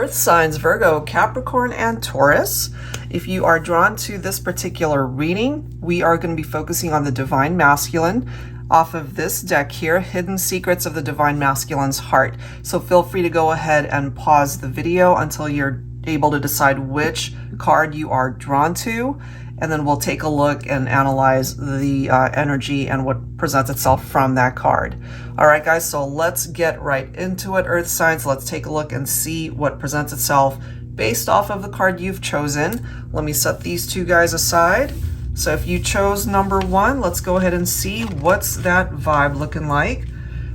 Earth signs Virgo, Capricorn, and Taurus. If you are drawn to this particular reading, we are going to be focusing on the Divine Masculine off of this deck here, Hidden Secrets of the Divine Masculine's Heart. So feel free to go ahead and pause the video until you're able to decide which card you are drawn to, and then we'll take a look and analyze the energy and what presents itself from that card. All right, guys, so let's get right into it, Earth signs. Let's take a look and see what presents itself based off of the card you've chosen. Let me set these two guys aside. So if you chose number one, let's go ahead and see what's that vibe looking like.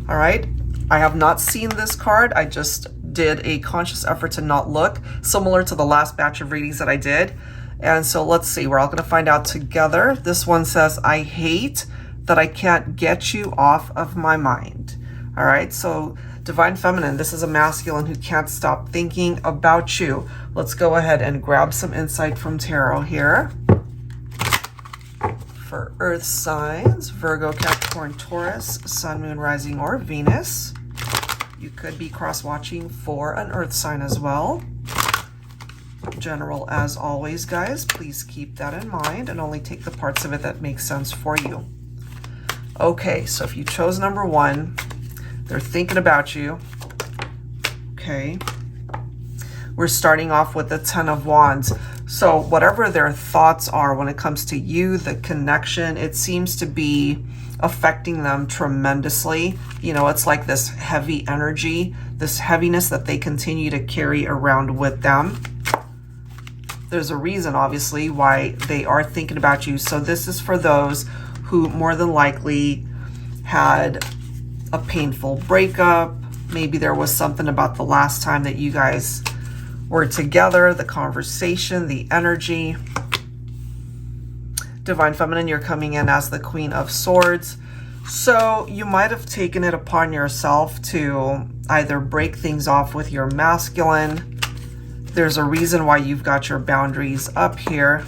All right, I have not seen this card. I just did a conscious effort to not look, similar to the last batch of readings that I did. And so let's see, we're all going to find out together. This one says, I hate that I can't get you off of my mind. All right, so Divine Feminine, this is a masculine who can't stop thinking about you. Let's go ahead and grab some insight from tarot here. For Earth signs, Virgo, Capricorn, Taurus, Sun, Moon, Rising, or Venus. You could be cross-watching for an Earth sign as well. General as always, guys, please keep that in mind and only take the parts of it that make sense for you. Okay, so if you chose number one, they're thinking about you. Okay, we're starting off with the Ten of Wands. So whatever their thoughts are when it comes to you, the connection, it seems to be affecting them tremendously. You know, it's like this heavy energy, this heaviness that they continue to carry around with them. There's a reason, obviously, why they are thinking about you. So this is for those who more than likely had a painful breakup. Maybe there was something about the last time that you guys were together, the conversation, the energy. Divine Feminine, you're coming in as the Queen of Swords. So you might have taken it upon yourself to either break things off with your masculine. There's a reason why you've got your boundaries up here.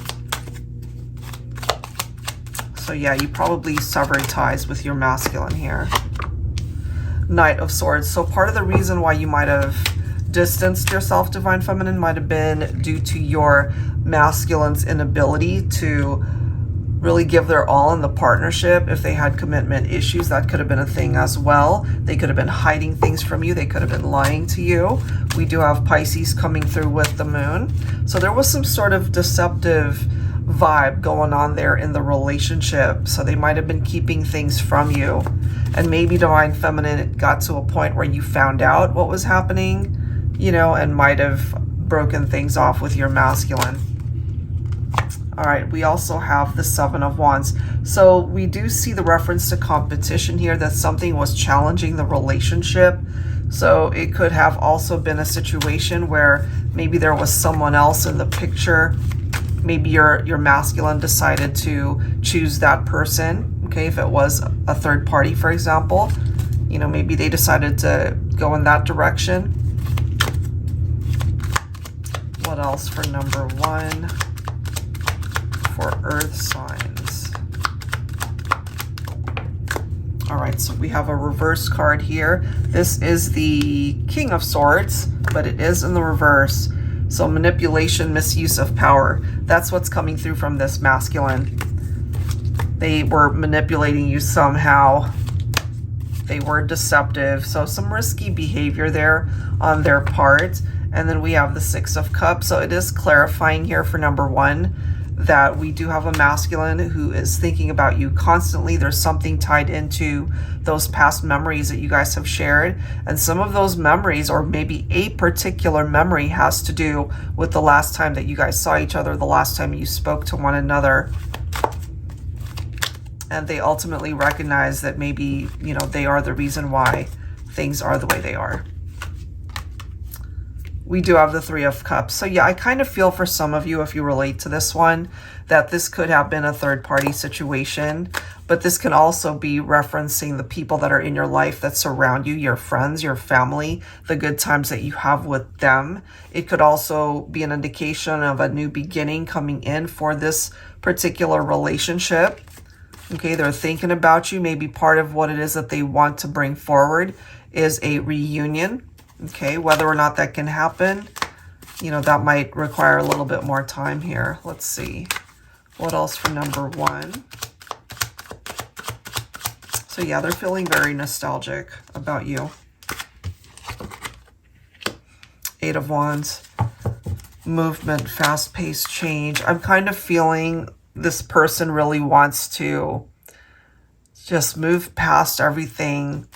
So yeah, you probably severed ties with your masculine here. Knight of Swords. So part of the reason why you might have distanced yourself, Divine Feminine, might have been due to your masculine's inability to really give their all in the partnership. If they had commitment issues, that could have been a thing as well. They could have been hiding things from you. They could have been lying to you. We do have Pisces coming through with the moon. So there was some sort of deceptive vibe going on there in the relationship. So they might have been keeping things from you. And maybe Divine Feminine, it got to a point where you found out what was happening, you know, and might have broken things off with your masculine. All right, we also have the Seven of Wands. So we do see the reference to competition here, that something was challenging the relationship. So it could have also been a situation where maybe there was someone else in the picture. Maybe your masculine decided to choose that person. Okay, if it was a third party, for example, you know, maybe they decided to go in that direction. What else for number one? For Earth signs. All right, so we have a reverse card here. This is the King of Swords, but it is in the reverse. So manipulation, misuse of power. That's what's coming through from this masculine. They were manipulating you somehow. They were deceptive. So some risky behavior there on their part. And then we have the Six of Cups. So it is clarifying here for number one that we do have a masculine who is thinking about you constantly. There's something tied into those past memories that you guys have shared. And some of those memories, or maybe a particular memory, has to do with the last time that you guys saw each other, the last time you spoke to one another. And they ultimately recognize that maybe, you know, they are the reason why things are the way they are. We do have the Three of Cups. So yeah, I kind of feel for some of you, if you relate to this one, that this could have been a third-party situation, but this can also be referencing the people that are in your life that surround you, your friends, your family, the good times that you have with them. It could also be an indication of a new beginning coming in for this particular relationship. Okay, they're thinking about you. Maybe part of what it is that they want to bring forward is a reunion. Okay, whether or not that can happen, you know, that might require a little bit more time here. Let's see. What else for number 1? So yeah, they're feeling very nostalgic about you. 8 of Wands. Movement, fast-paced change. I'm kind of feeling this person really wants to just move past everything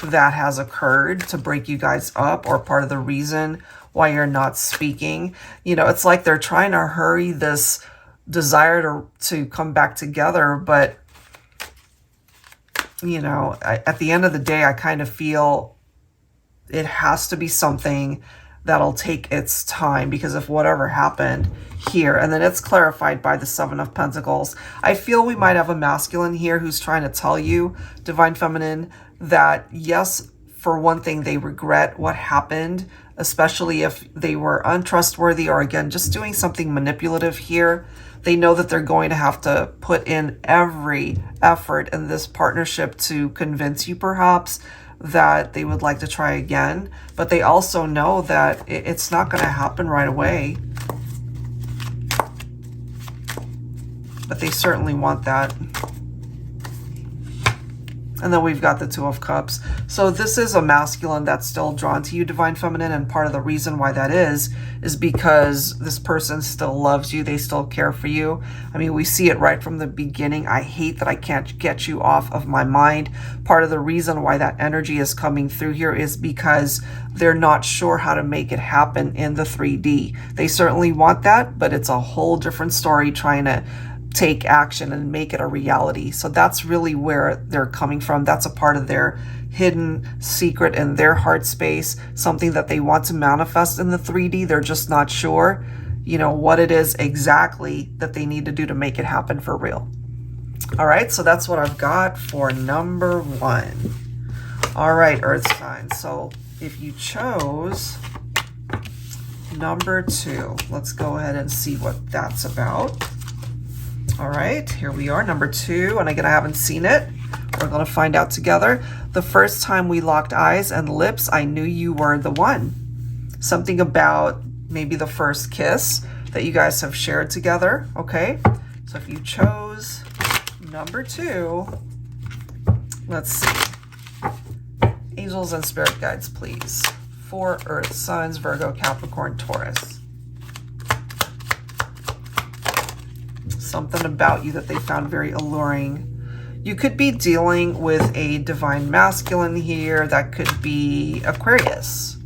that has occurred to break you guys up, or part of the reason why you're not speaking. You know, it's like they're trying to hurry this desire to come back together, but you know, at the end of the day, I kind of feel it has to be something that'll take its time because of whatever happened here. And then it's clarified by the 7 of Pentacles. I feel we might have a masculine here who's trying to tell you, Divine Feminine, that yes, for one thing, they regret what happened, especially if they were untrustworthy or, again, just doing something manipulative here. They know that they're going to have to put in every effort in this partnership to convince you, perhaps, that they would like to try again. But they also know that it's not going to happen right away. But they certainly want that. And then we've got the 2 of Cups. So this is a masculine that's still drawn to you, Divine Feminine. And part of the reason why that is because this person still loves you. They still care for you. I mean, we see it right from the beginning. I hate that I can't get you off of my mind. Part of the reason why that energy is coming through here is because they're not sure how to make it happen in the 3D. They certainly want that, but it's a whole different story trying to take action and make it a reality. So that's really where they're coming from. That's a part of their hidden secret in their heart space, something that they want to manifest in the 3D. They're just not sure, you know, what it is exactly that they need to do to make it happen for real. All right, so that's what I've got for number 1. All right, Earth signs. So if you chose number 2, let's go ahead and see what that's about. All right, here we are, number 2, and again, I haven't seen it. We're going to find out together. The first time we locked eyes and lips, I knew you were the one. Something about maybe the first kiss that you guys have shared together, okay? So if you chose number 2, let's see. Angels and spirit guides, please. For Earth signs, Virgo, Capricorn, Taurus. Something about you that they found very alluring. You could be dealing with a divine masculine here. That could be Aquarius.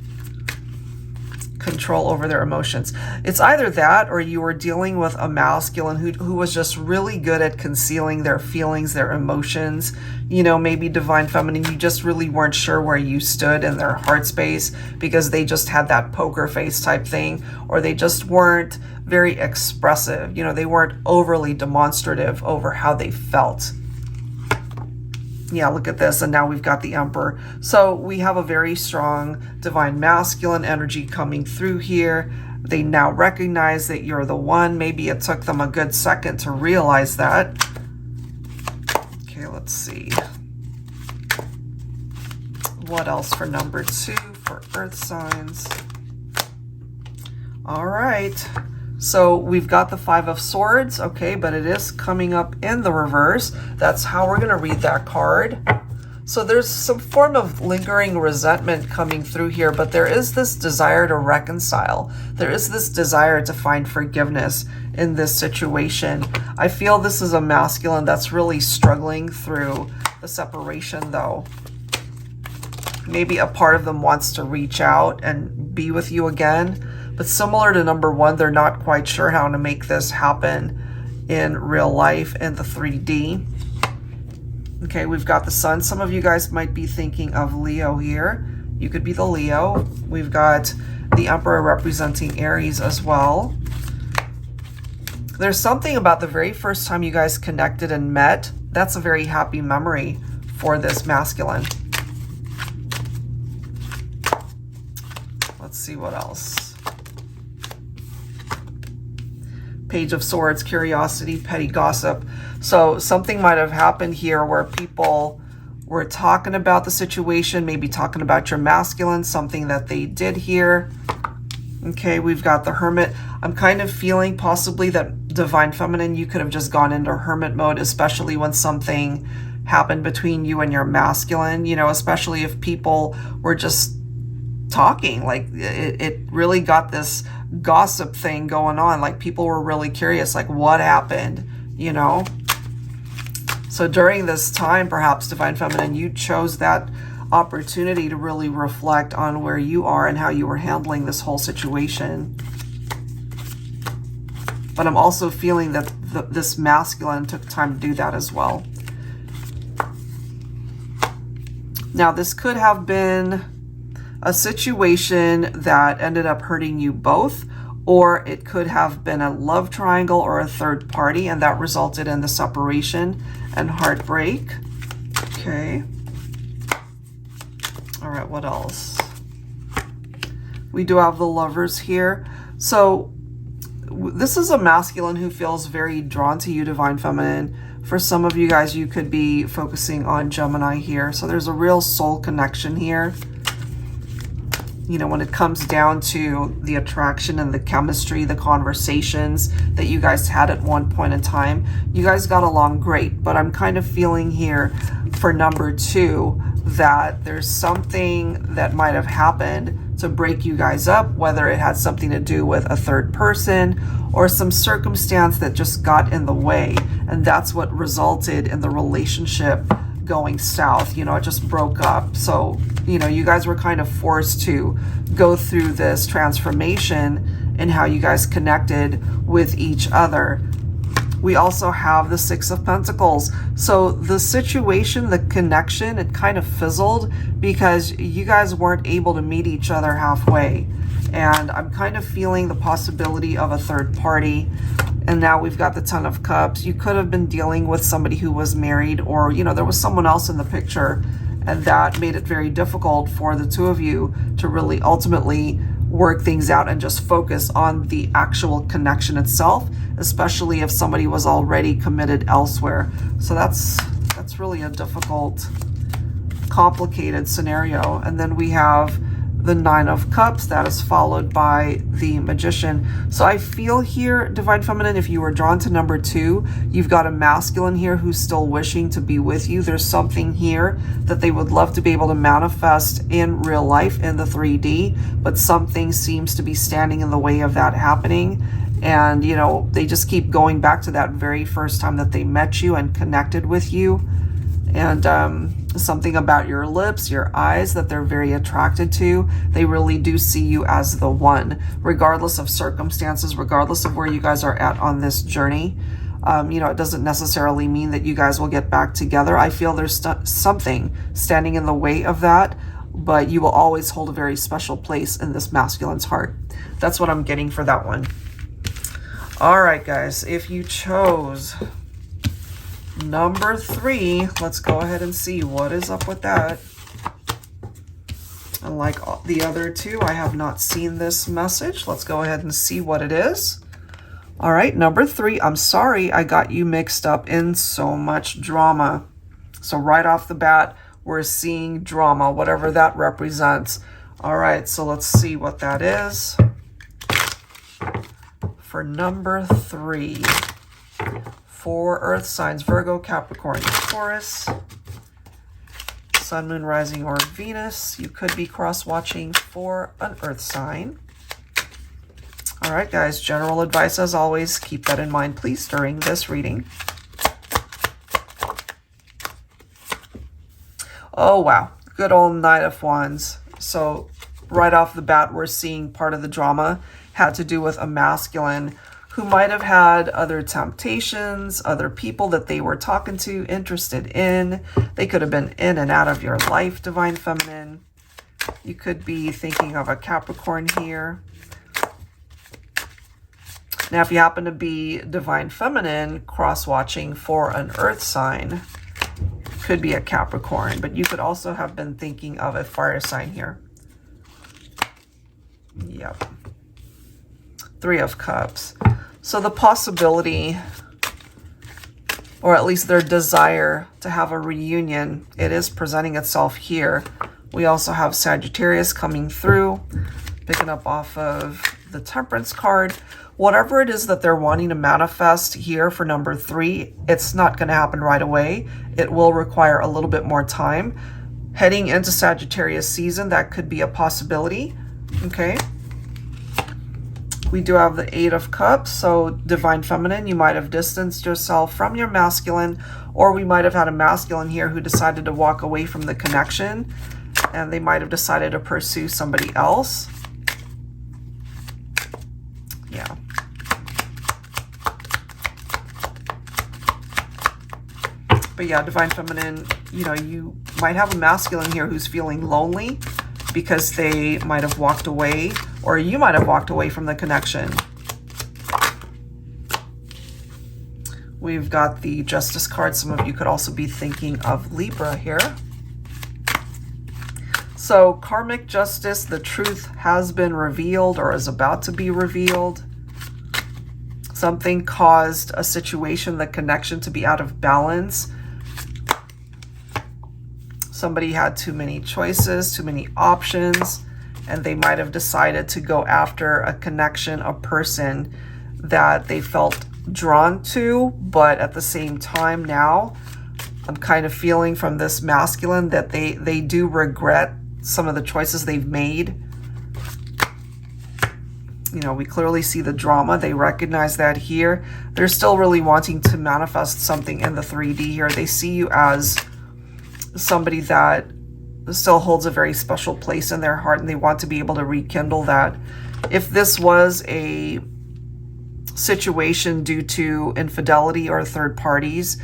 Control over their emotions. It's either that or you were dealing with a masculine who was just really good at concealing their feelings, their emotions. You know, maybe Divine Feminine, you just really weren't sure where you stood in their heart space because they just had that poker face type thing, or they just weren't very expressive. You know, they weren't overly demonstrative over how they felt. Yeah, look at this. And now we've got the Emperor. So we have a very strong divine masculine energy coming through here. They now recognize that you're the one. Maybe it took them a good second to realize that. Okay, let's see. What else for number 2 for Earth signs? All right. So we've got the 5 of Swords, okay, but it is coming up in the reverse. That's how we're going to read that card. So there's some form of lingering resentment coming through here, but there is this desire to reconcile. There is this desire to find forgiveness in this situation. I feel this is a masculine that's really struggling through the separation, though. Maybe a part of them wants to reach out and be with you again. But similar to number 1, they're not quite sure how to make this happen in real life in the 3D. Okay, we've got the Sun. Some of you guys might be thinking of Leo here. You could be the Leo. We've got the Emperor representing Aries as well. There's something about the very first time you guys connected and met. That's a very happy memory for this masculine. Let's see what else. Page of Swords, curiosity, petty gossip. So something might have happened here where people were talking about the situation, maybe talking about your masculine, something that they did here. Okay, we've got the Hermit. I'm kind of feeling possibly that Divine Feminine, you could have just gone into Hermit mode, especially when something happened between you and your masculine, you know, especially if people were just talking. Like it really got this gossip thing going on. Like people were really curious, like what happened, you know? So during this time, perhaps Divine Feminine, you chose that opportunity to really reflect on where you are and how you were handling this whole situation. But I'm also feeling that this masculine took time to do that as well. Now, this could have been a situation that ended up hurting you both, or it could have been a love triangle or a third party, and that resulted in the separation and heartbreak. Okay. All right, what else? We do have the Lovers here. So this is a masculine who feels very drawn to you, Divine Feminine. For some of you guys, you could be focusing on Gemini here. So there's a real soul connection here. You know, when it comes down to the attraction and the chemistry, the conversations that you guys had at one point in time, you guys got along great. But I'm kind of feeling here for number 2 that there's something that might have happened to break you guys up, whether it had something to do with a third person or some circumstance that just got in the way. And that's what resulted in the relationship going south. You know, it just broke up. So, you know, you guys were kind of forced to go through this transformation in how you guys connected with each other. We also have the Six of Pentacles. So the situation, the connection, it kind of fizzled because you guys weren't able to meet each other halfway. And I'm kind of feeling the possibility of a third party. And now we've got the Ten of Cups. You could have been dealing with somebody who was married, or, you know, there was someone else in the picture, and that made it very difficult for the two of you to really ultimately work things out and just focus on the actual connection itself, especially if somebody was already committed elsewhere. So that's really a difficult, complicated scenario. And then we have the Nine of Cups that is followed by the Magician. So I feel here, Divine Feminine, if you were drawn to number 2, you've got a masculine here who's still wishing to be with you. There's something here that they would love to be able to manifest in real life in the 3D, but something seems to be standing in the way of that happening. And, you know, they just keep going back to that very first time that they met you and connected with you. And something about your lips, your eyes, that they're very attracted to. They really do see you as the one, regardless of circumstances, regardless of where you guys are at on this journey. You know, it doesn't necessarily mean that you guys will get back together. I feel there's something standing in the way of that, but you will always hold a very special place in this masculine's heart. That's what I'm getting for that one. All right, guys, if you chose number 3, let's go ahead and see what is up with that. Unlike the other 2, I have not seen this message. Let's go ahead and see what it is. All right, number 3, I'm sorry I got you mixed up in so much drama. So right off the bat, we're seeing drama, whatever that represents. All right, so let's see what that is. For number 3, for Earth signs, Virgo, Capricorn, Taurus, Sun, Moon, Rising, or Venus. You could be cross-watching for an Earth sign. All right, guys, general advice as always. Keep that in mind, please, during this reading. Oh, wow. Good old Knight of Wands. So right off the bat, we're seeing part of the drama had to do with a masculine who might have had other temptations, other people that they were talking to, interested in. They could have been in and out of your life, Divine Feminine. You could be thinking of a Capricorn here. Now, if you happen to be Divine Feminine, cross-watching for an Earth sign, could be a Capricorn, but you could also have been thinking of a fire sign here. Yep. 3 of Cups. So the possibility, or at least their desire to have a reunion, it is presenting itself here. We also have Sagittarius coming through. Picking up off of the Temperance card. Whatever it is that they're wanting to manifest here for number 3, it's not going to happen right away. It will require a little bit more time. Heading into Sagittarius season, that could be a possibility. Okay. We do have the 8 of Cups, so Divine Feminine, you might have distanced yourself from your masculine, or we might have had a masculine here who decided to walk away from the connection, and they might have decided to pursue somebody else. Yeah. But yeah, Divine Feminine, you know, you might have a masculine here who's feeling lonely because they might have walked away, or you might have walked away from the connection. We've got the Justice card. Some of you could also be thinking of Libra here. So karmic justice, the truth has been revealed or is about to be revealed. Something caused a situation, the connection, to be out of balance. Somebody had too many choices, too many options, and they might have decided to go after a connection, a person that they felt drawn to, but at the same time now, I'm kind of feeling from this masculine that they do regret some of the choices they've made. You know, we clearly see the drama. They recognize that here. They're still really wanting to manifest something in the 3D here. They see you as somebody that still holds a very special place in their heart, and they want to be able to rekindle that. If this was a situation due to infidelity or third parties,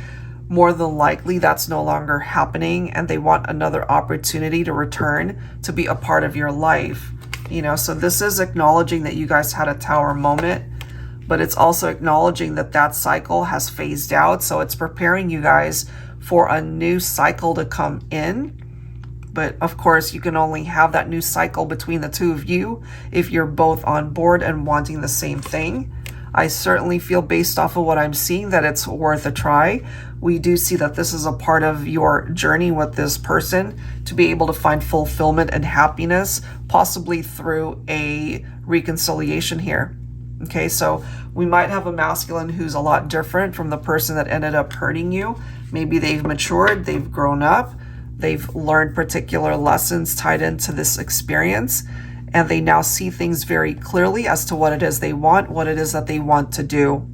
more than likely that's no longer happening, and they want another opportunity to return to be a part of your life. You know, so this is acknowledging that you guys had a Tower moment, but it's also acknowledging that that cycle has phased out. So it's preparing you guys for a new cycle to come in. But of course, you can only have that new cycle between the two of you if you're both on board and wanting the same thing. I certainly feel, based off of what I'm seeing, that it's worth a try. We do see that this is a part of your journey with this person to be able to find fulfillment and happiness, possibly through a reconciliation here. Okay, so we might have a masculine who's a lot different from the person that ended up hurting you. Maybe they've matured, they've grown up, they've learned particular lessons tied into this experience, and they now see things very clearly as to what it is they want, what it is that they want to do.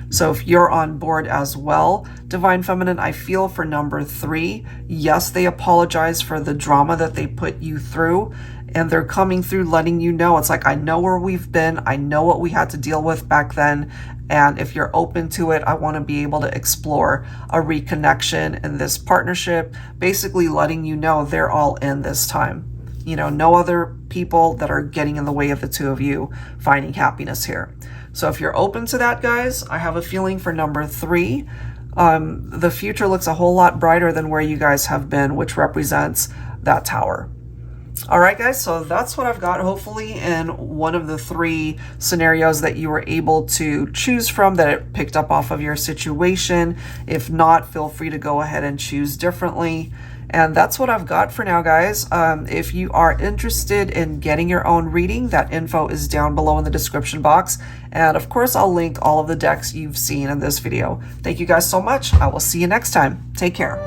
So if you're on board as well, Divine Feminine, I feel for number 3, yes, they apologize for the drama that they put you through, and they're coming through letting you know, it's like, I know where we've been, I know what we had to deal with back then, and if you're open to it, I want to be able to explore a reconnection in this partnership, basically letting you know they're all in this time. You know, no other people that are getting in the way of the two of you finding happiness here. So if you're open to that, guys, I have a feeling for number 3, the future looks a whole lot brighter than where you guys have been, which represents that Tower. All right, guys, so that's what I've got. Hopefully in one of the 3 scenarios that you were able to choose from, that it picked up off of your situation. If not, feel free to go ahead and choose differently. And that's what I've got for now, guys. If you are interested in getting your own reading, that info is down below in the description box. And of course, I'll link all of the decks you've seen in this video. Thank you guys so much. I will see you next time. Take care.